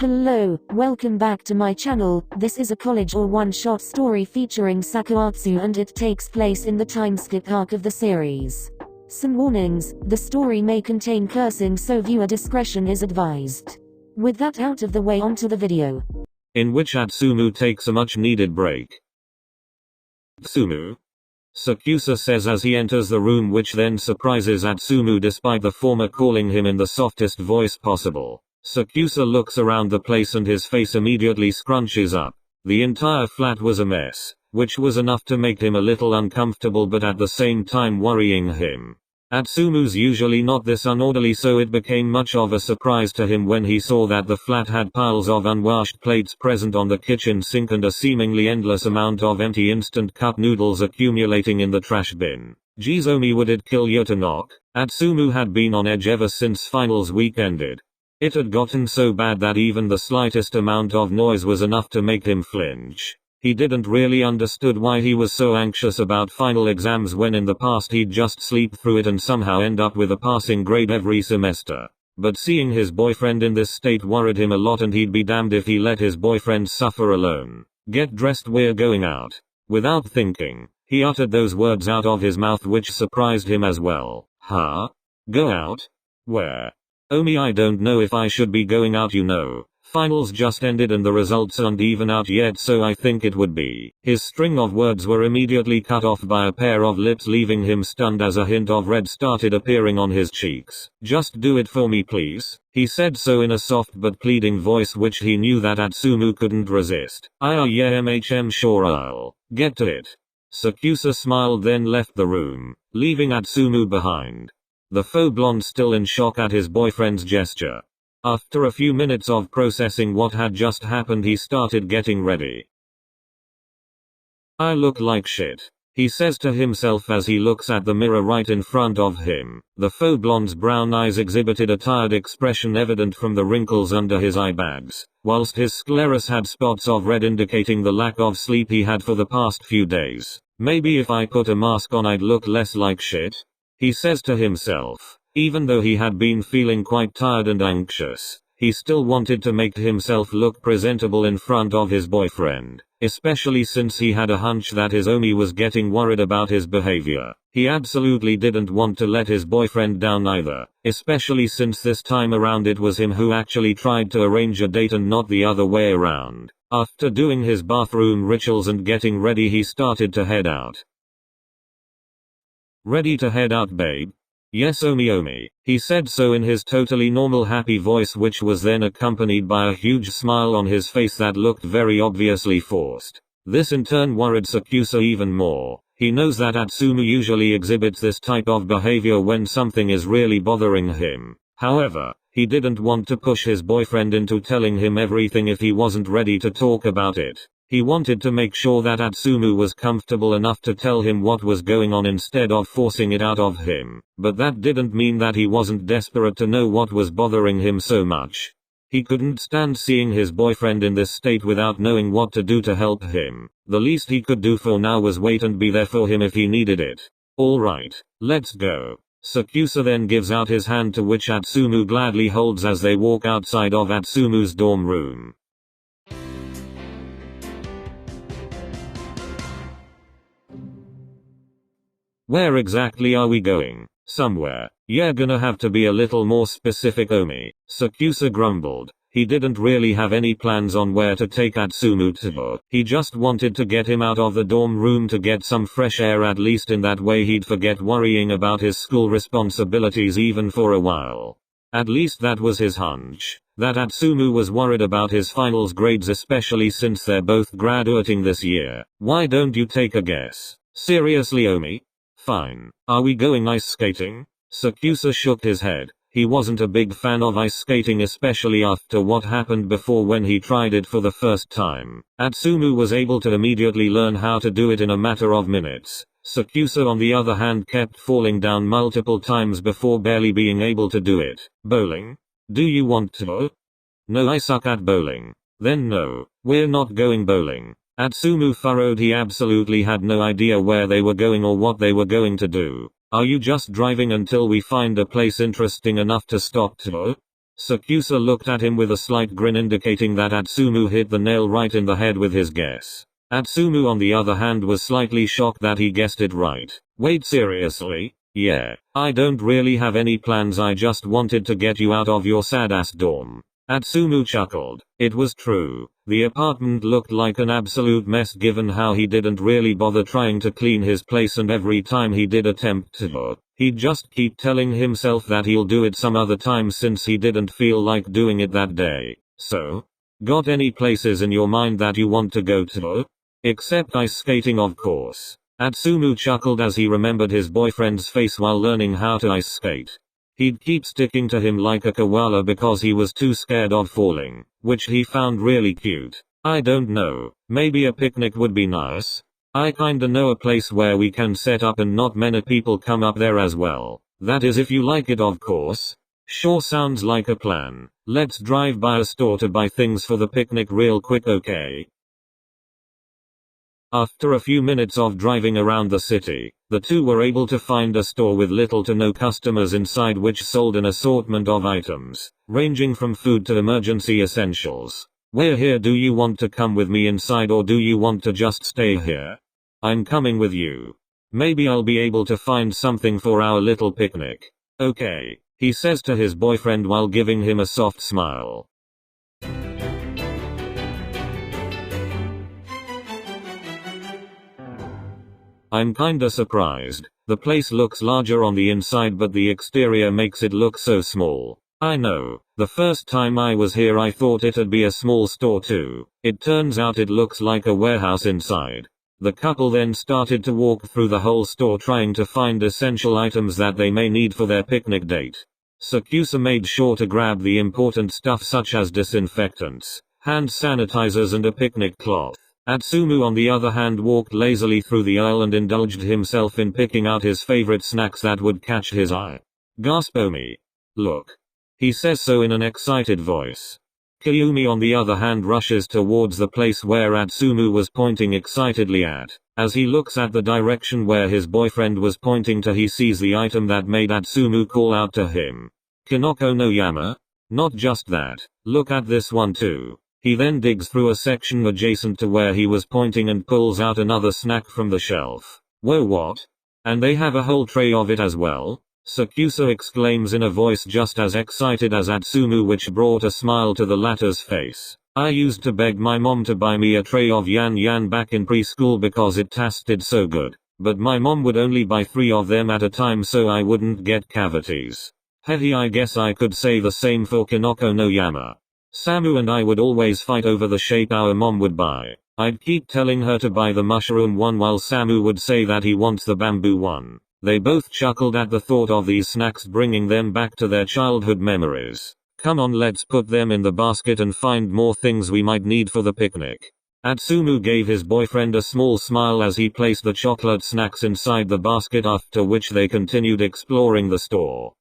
Hello, welcome back to my channel. This is a college or one-shot story featuring Sakuatsu and it takes place in the time skip arc of the series. Some warnings, the story may contain cursing so viewer discretion is advised. With that out of the way, onto the video. In which Atsumu takes a much-needed break. Atsumu? Sakusa says as he enters the room, which then surprises Atsumu despite the former calling him in the softest voice possible. Sakusa looks around the place and his face immediately scrunches up. The entire flat was a mess, which was enough to make him a little uncomfortable but at the same time worrying him. Atsumu's usually not this unorderly, so it became much of a surprise to him when he saw that the flat had piles of unwashed plates present on the kitchen sink and a seemingly endless amount of empty instant cup noodles accumulating in the trash bin. Geez, would it kill you to knock? Atsumu had been on edge ever since finals week ended. It had gotten so bad that even the slightest amount of noise was enough to make him flinch. He didn't really understood why he was so anxious about final exams when in the past he'd just sleep through it and somehow end up with a passing grade every semester. But seeing his boyfriend in this state worried him a lot, and he'd be damned if he let his boyfriend suffer alone. Get dressed, we're going out. Without thinking, he uttered those words out of his mouth, which surprised him as well. Huh? Go out? Where? Omi, I don't know if I should be going out, you know. Finals just ended and the results aren't even out yet, so I think it would be. His string of words were immediately cut off by a pair of lips, leaving him stunned as a hint of red started appearing on his cheeks. Just do it for me, please. He said so in a soft but pleading voice which he knew that Atsumu couldn't resist. Sure, I'll get to it. Sakusa smiled, then left the room, leaving Atsumu behind. The faux blonde still in shock at his boyfriend's gesture. After a few minutes of processing what had just happened, he started getting ready. I look like shit, he says to himself as he looks at the mirror right in front of him. The faux blonde's brown eyes exhibited a tired expression evident from the wrinkles under his eye bags, whilst his scleras had spots of red indicating the lack of sleep he had for the past few days. Maybe if I put a mask on I'd look less like shit, he says to himself. Even though he had been feeling quite tired and anxious, he still wanted to make himself look presentable in front of his boyfriend, especially since he had a hunch that his Omi was getting worried about his behavior. He absolutely didn't want to let his boyfriend down either, especially since this time around it was him who actually tried to arrange a date and not the other way around. After doing his bathroom rituals and getting ready, he started to head out. Ready to head out, babe? Yes, Omi, he said so in his totally normal happy voice, which was then accompanied by a huge smile on his face that looked very obviously forced. This in turn worried Sakusa even more. He knows that Atsumu usually exhibits this type of behavior when something is really bothering him. However, he didn't want to push his boyfriend into telling him everything if he wasn't ready to talk about it. He wanted to make sure that Atsumu was comfortable enough to tell him what was going on instead of forcing it out of him. But that didn't mean that he wasn't desperate to know what was bothering him so much. He couldn't stand seeing his boyfriend in this state without knowing what to do to help him. The least he could do for now was wait and be there for him if he needed it. Alright, let's go. Sakusa then gives out his hand, to which Atsumu gladly holds as they walk outside of Atsumu's dorm room. Where exactly are we going? Somewhere. You're gonna have to be a little more specific, Omi, Sakusa grumbled. He didn't really have any plans on where to take Atsumu to. He just wanted to get him out of the dorm room to get some fresh air, at least in that way he'd forget worrying about his school responsibilities even for a while. At least that was his hunch. That Atsumu was worried about his finals grades, especially since they're both graduating this year. Why don't you take a guess? Seriously, Omi? Fine. Are we going ice skating? Sakusa shook his head. He wasn't a big fan of ice skating, especially after what happened before when he tried it for the first time. Atsumu was able to immediately learn how to do it in a matter of minutes. Sakusa on the other hand kept falling down multiple times before barely being able to do it. Bowling? Do you want to? No, I suck at bowling. Then no, we're not going bowling. Atsumu furrowed. He absolutely had no idea where they were going or what they were going to do. Are you just driving until we find a place interesting enough to stop to? 𝘂𝗀𝘂 looked at him with a slight grin indicating that Atsumu hit the nail right in the head with his guess. Atsumu on the other hand was slightly shocked that he guessed it right. Wait, seriously? Yeah. I don't really have any plans, I just wanted to get you out of your sad-ass dorm. Atsumu chuckled. It was true. The apartment looked like an absolute mess given how he didn't really bother trying to clean his place, and every time he did attempt to, he'd just keep telling himself that he'll do it some other time since he didn't feel like doing it that day. So? Got any places in your mind that you want to go to? Except ice skating, of course. Atsumu chuckled as he remembered his boyfriend's face while learning how to ice skate. He'd keep sticking to him like a koala because he was too scared of falling, which he found really cute. I don't know, maybe a picnic would be nice. I kinda know a place where we can set up and not many people come up there as well. That is if you like it, of course. Sure, sounds like a plan. Let's drive by a store to buy things for the picnic real quick, okay? After a few minutes of driving around the city, the two were able to find a store with little to no customers inside, which sold an assortment of items, ranging from food to emergency essentials. We're here. Do you want to come with me inside or do you want to just stay here? I'm coming with you. Maybe I'll be able to find something for our little picnic. Okay, he says to his boyfriend while giving him a soft smile. I'm kinda surprised. The place looks larger on the inside but the exterior makes it look so small. I know, the first time I was here I thought it'd be a small store too. It turns out it looks like a warehouse inside. The couple then started to walk through the whole store trying to find essential items that they may need for their picnic date. 𝘂𝗀𝘂 made sure to grab the important stuff such as disinfectants, hand sanitizers and a picnic cloth. Atsumu on the other hand walked lazily through the aisle and indulged himself in picking out his favorite snacks that would catch his eye. 𝘂𝗂-𝘂𝗶𝗁. Look. He says so in an excited voice. 𝘂𝗂𝘂 on the other hand rushes towards the place where Atsumu was pointing excitedly at. As he looks at the direction where his boyfriend was pointing to, he sees the item that made Atsumu call out to him. Kinoko no Yama? Not just that, look at this one too. He then digs through a section adjacent to where he was pointing and pulls out another snack from the shelf. Whoa, what? And they have a whole tray of it as well? 𝘂𝗀𝘂 exclaims in a voice just as excited as Atsumu, which brought a smile to the latter's face. I used to beg my mom to buy me a tray of yan yan back in preschool because it tasted so good, but my mom would only buy 3 of them at a time so I wouldn't get cavities. Hehe, I guess I could say the same for Kinoko no Yama. Samu and I would always fight over the shape our mom would buy. I'd keep telling her to buy the mushroom one while Samu would say that he wants the bamboo one. They both chuckled at the thought of these snacks bringing them back to their childhood memories. Come on, let's put them in the basket and find more things we might need for the picnic. Atsumu gave his boyfriend a small smile as he placed the chocolate snacks inside the basket, after which they continued exploring the store.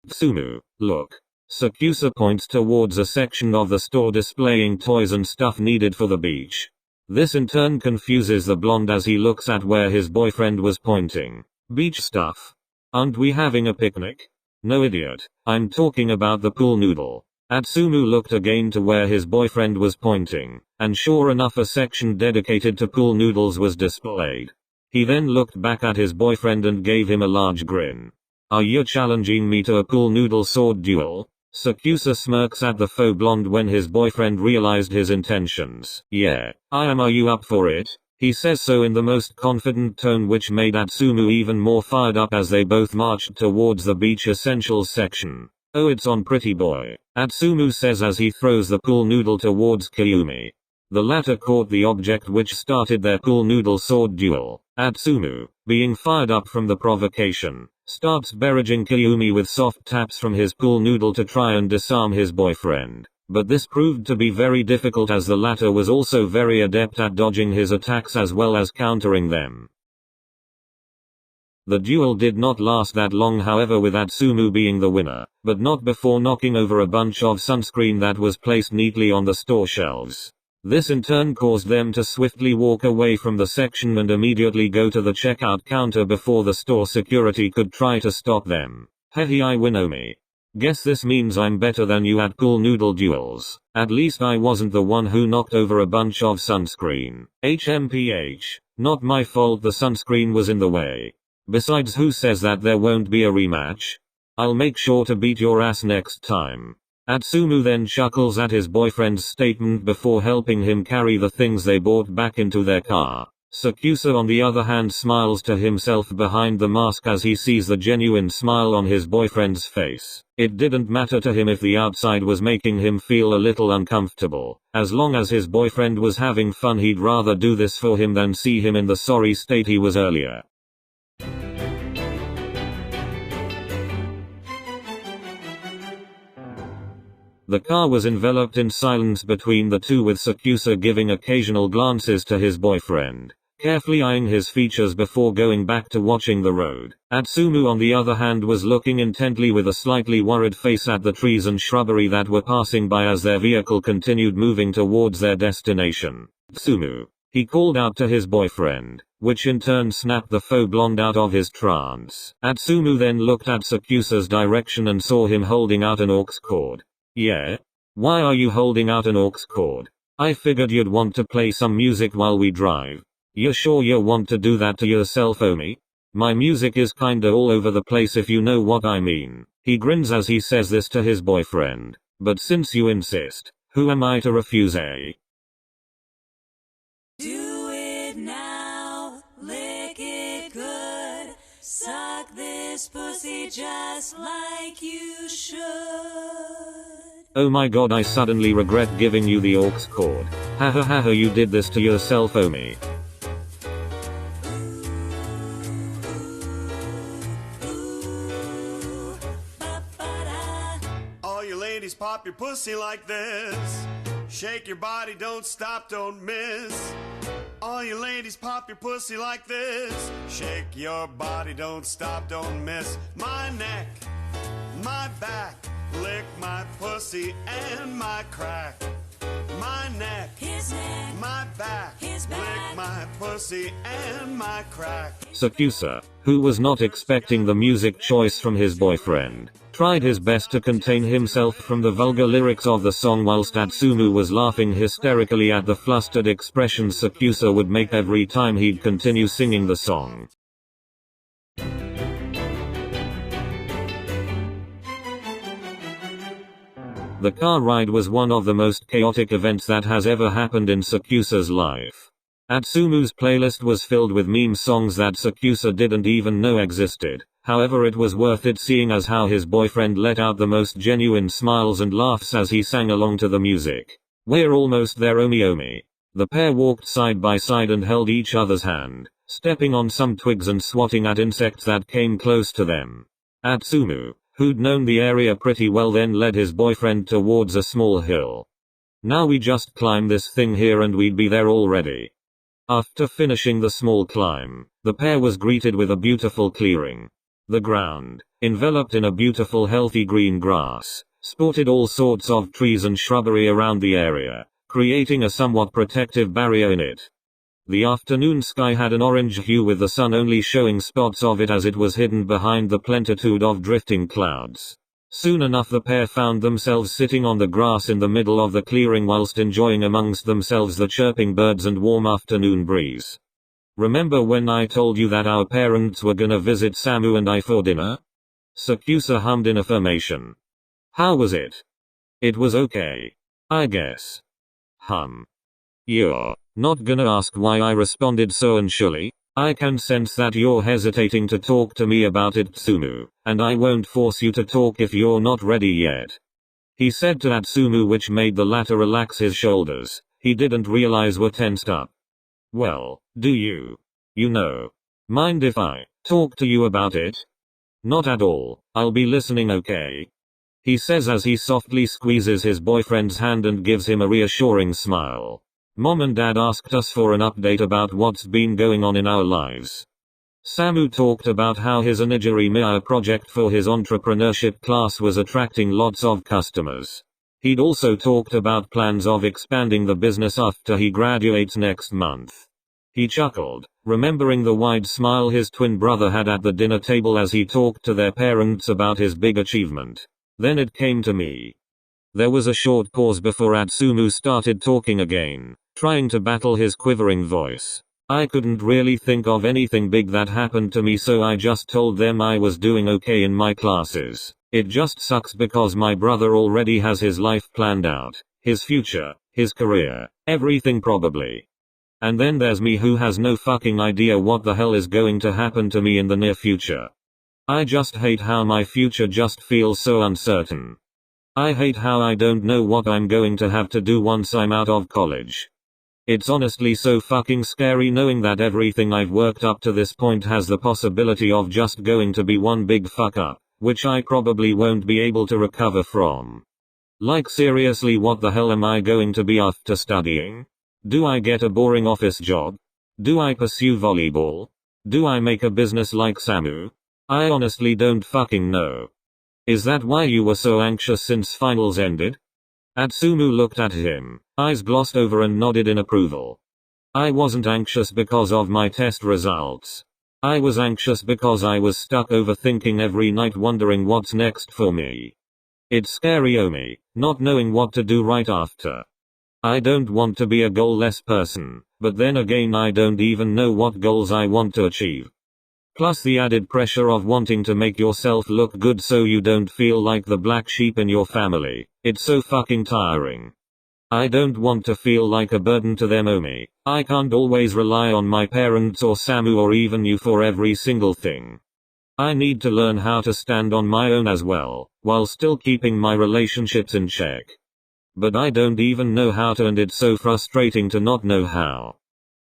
Atsumu, look. 𝘂𝗀𝘂 points towards a section of the store displaying toys and stuff needed for the beach. This in turn confuses the blonde as he looks at where his boyfriend was pointing. Beach stuff? Aren't we having a picnic? No, idiot. I'm talking about the pool noodle. Atsumu looked again to where his boyfriend was pointing, and sure enough a section dedicated to pool noodles was displayed. He then looked back at his boyfriend and gave him a large grin. Are you challenging me to a pool noodle sword duel? 𝘂𝗀𝘂 smirks at the faux blonde when his boyfriend realized his intentions. Yeah, I am. Are you up for it? He says so in the most confident tone, which made Atsumu even more fired up as they both marched towards the beach essentials section. Oh, it's on, pretty boy, Atsumu says as he throws the pool noodle towards 𝘂𝗂𝘂. The latter caught the object, which started their pool noodle sword duel. Atsumu, being fired up from the provocation, starts barraging 𝘂𝗂𝘂 with soft taps from his pool noodle to try and disarm his boyfriend. But this proved to be very difficult as the latter was also very adept at dodging his attacks as well as countering them. The duel did not last that long, however, with Atsumu being the winner, but not before knocking over a bunch of sunscreen that was placed neatly on the store shelves. This in turn caused them to swiftly walk away from the section and immediately go to the checkout counter before the store security could try to stop them. Hehe, I win, Omi. Guess this means I'm better than you at pool noodle duels. At least I wasn't the one who knocked over a bunch of sunscreen. HMPH. Not my fault the sunscreen was in the way. Besides, who says that there won't be a rematch? I'll make sure to beat your ass next time. Atsumu then chuckles at his boyfriend's statement before helping him carry the things they bought back into their car. 𝘂𝗂 on the other hand smiles to himself behind the mask as he sees the genuine smile on his boyfriend's face. It didn't matter to him if the outside was making him feel a little uncomfortable. As long as his boyfriend was having fun, he'd rather do this for him than see him in the sorry state he was earlier. The car was enveloped in silence between the two, with 𝘂𝗂 giving occasional glances to his boyfriend, carefully eyeing his features before going back to watching the road. Atsumu on the other hand was looking intently with a slightly worried face at the trees and shrubbery that were passing by as their vehicle continued moving towards their destination. Atsumu, he called out to his boyfriend, which in turn snapped the faux blonde out of his trance. Atsumu then looked at 𝘂𝗂's direction and saw him holding out an aux cord. Yeah? Why are you holding out an aux cord? I figured you'd want to play some music while we drive. You sure you want to do that to yourself, Omi? My music is kinda all over the place if you know what I mean. He grins as he says this to his boyfriend. But since you insist, who am I to refuse, eh? Do it now, lick it good, suck this pussy just like you should. Oh my god, I suddenly regret giving you the aux cord. Haha haha, you did this to yourself, Omi. All you ladies pop your pussy like this. Shake your body, don't stop, don't miss. All you ladies pop your pussy like this. Shake your body, don't stop, don't miss. My neck, my back, lick my pussy and my crack. My neck, His neck, my back, his back, lick my pussy and my crack. 𝘂𝗂, who was not expecting the music choice from his boyfriend, tried his best to contain himself from the vulgar lyrics of the song whilst Atsumu was laughing hysterically at the flustered expressions 𝘂𝗂 would make every time he'd continue singing the song. The car ride was one of the most chaotic events that has ever happened in 𝘂𝗂's life. Atsumu's playlist was filled with meme songs that 𝘂𝗂 didn't even know existed. However, it was worth it seeing as how his boyfriend let out the most genuine smiles and laughs as he sang along to the music. We're almost there, Omi Omi. The pair walked side by side and held each other's hand, stepping on some twigs and swatting at insects that came close to them. Atsumu, who'd known the area pretty well, then led his boyfriend towards a small hill. Now we just climb this thing here and we'd be there already. After finishing the small climb, the pair was greeted with a beautiful clearing. The ground, enveloped in a beautiful healthy green grass, sported all sorts of trees and shrubbery around the area, creating a somewhat protective barrier in it. The afternoon sky had an orange hue with the sun only showing spots of it as it was hidden behind the plentitude of drifting clouds. Soon enough the pair found themselves sitting on the grass in the middle of the clearing whilst enjoying amongst themselves the chirping birds and warm afternoon breeze. Remember when I told you that our parents were gonna visit Samu and I for dinner? 𝘂𝗂 hummed in affirmation. How was it? It was okay, I guess. You're not gonna ask why I responded so unsurely? I can sense that you're hesitating to talk to me about it, Atsumu, and I won't force you to talk if you're not ready yet. He said to Atsumu, which made the latter relax his shoulders. He didn't realize were tensed up. Well, do you mind if I talk to you about it? Not at all, I'll be listening, okay? He says as he softly squeezes his boyfriend's hand and gives him a reassuring smile. Mom and Dad asked us for an update about what's been going on in our lives. Samu talked about how his 𝘂𝗫𝘂𝗶𝗁 project for his entrepreneurship class was attracting lots of customers. He'd also talked about plans of expanding the business after he graduates next month. He chuckled, remembering the wide smile his twin brother had at the dinner table as he talked to their parents about his big achievement. Then it came to me. There was a short pause before Atsumu started talking again, trying to battle his quivering voice. I couldn't really think of anything big that happened to me, so I just told them I was doing okay in my classes. It just sucks because my brother already has his life planned out, his future, his career, everything probably. And then there's me who has no fucking idea what the hell is going to happen to me in the near future. I just hate how my future just feels so uncertain. I hate how I don't know what I'm going to have to do once I'm out of college. It's honestly so fucking scary knowing that everything I've worked up to this point has the possibility of just going to be one big fuck up, which I probably won't be able to recover from. Like seriously, what the hell am I going to be after studying? Do I get a boring office job? Do I pursue volleyball? Do I make a business like Samu? I honestly don't fucking know. Is that why you were so anxious since finals ended? Atsumu looked at him, eyes glossed over and nodded in approval. I wasn't anxious because of my test results. I was anxious because I was stuck overthinking every night, wondering what's next for me. It's scary, Omi, not knowing what to do right after. I don't want to be a goal-less person, but then again I don't even know what goals I want to achieve. Plus the added pressure of wanting to make yourself look good so you don't feel like the black sheep in your family. It's so fucking tiring. I don't want to feel like a burden to them, Omi. I can't always rely on my parents or Samu or even you for every single thing. I need to learn how to stand on my own as well, while still keeping my relationships in check. But I don't even know how to, and it's so frustrating to not know how.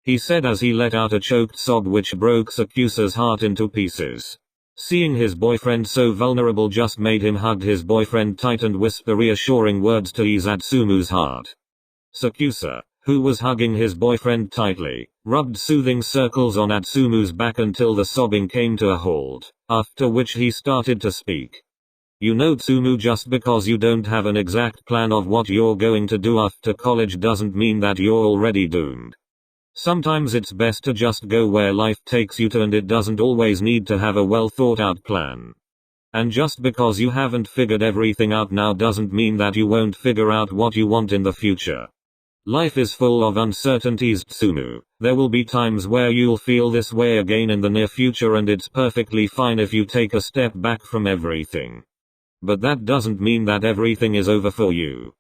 He said as he let out a choked sob which broke Sakusa's heart into pieces. Seeing his boyfriend so vulnerable just made him hug his boyfriend tight and whisper reassuring words to ease Atsumu's heart. Sakusa, who was hugging his boyfriend tightly, rubbed soothing circles on Atsumu's back until the sobbing came to a halt, after which he started to speak. You know, Tsumu, just because you don't have an exact plan of what you're going to do after college doesn't mean that you're already doomed. Sometimes it's best to just go where life takes you to, and it doesn't always need to have a well thought out plan. And just because you haven't figured everything out now doesn't mean that you won't figure out what you want in the future. Life is full of uncertainties, Tsumu. There will be times where you'll feel this way again in the near future, and it's perfectly fine if you take a step back from everything. But that doesn't mean that everything is over for you.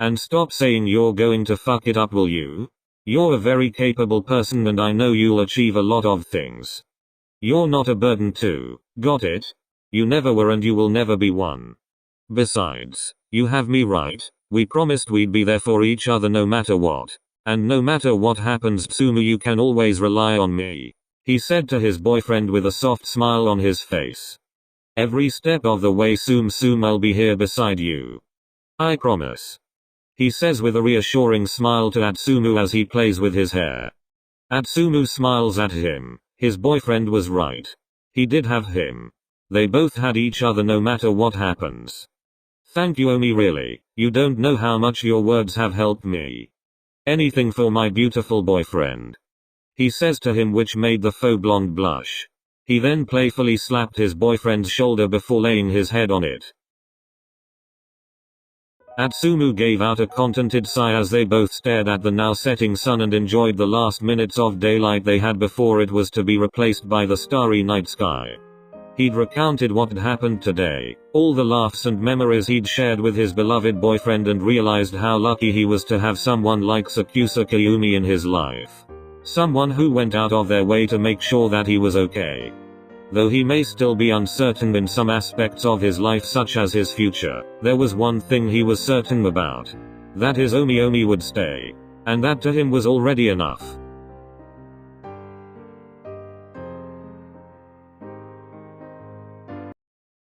And stop saying you're going to fuck it up, will you? You're a very capable person and I know you'll achieve a lot of things. You're not a burden too, got it? You never were and you will never be one. Besides, you have me, right? We promised we'd be there for each other no matter what. And no matter what happens, Tsumu, you can always rely on me. He said to his boyfriend with a soft smile on his face. Every step of the way, Tsum, I'll be here beside you. I promise. He says with a reassuring smile to Atsumu as he plays with his hair. Atsumu smiles at him. His boyfriend was right. He did have him. They both had each other no matter what happens. Thank you, Omi, really. You don't know how much your words have helped me. Anything for my beautiful boyfriend. He says to him, which made the faux blonde blush. He then playfully slapped his boyfriend's shoulder before laying his head on it. Atsumu gave out a contented sigh as they both stared at the now setting sun and enjoyed the last minutes of daylight they had before it was to be replaced by the starry night sky. He'd recounted what had happened today, all the laughs and memories he'd shared with his beloved boyfriend, and realized how lucky he was to have someone like Sakusa Kayumi in his life. Someone who went out of their way to make sure that he was okay. Though he may still be uncertain in some aspects of his life such as his future, there was one thing he was certain about. That his Omi would stay. And that to him was already enough.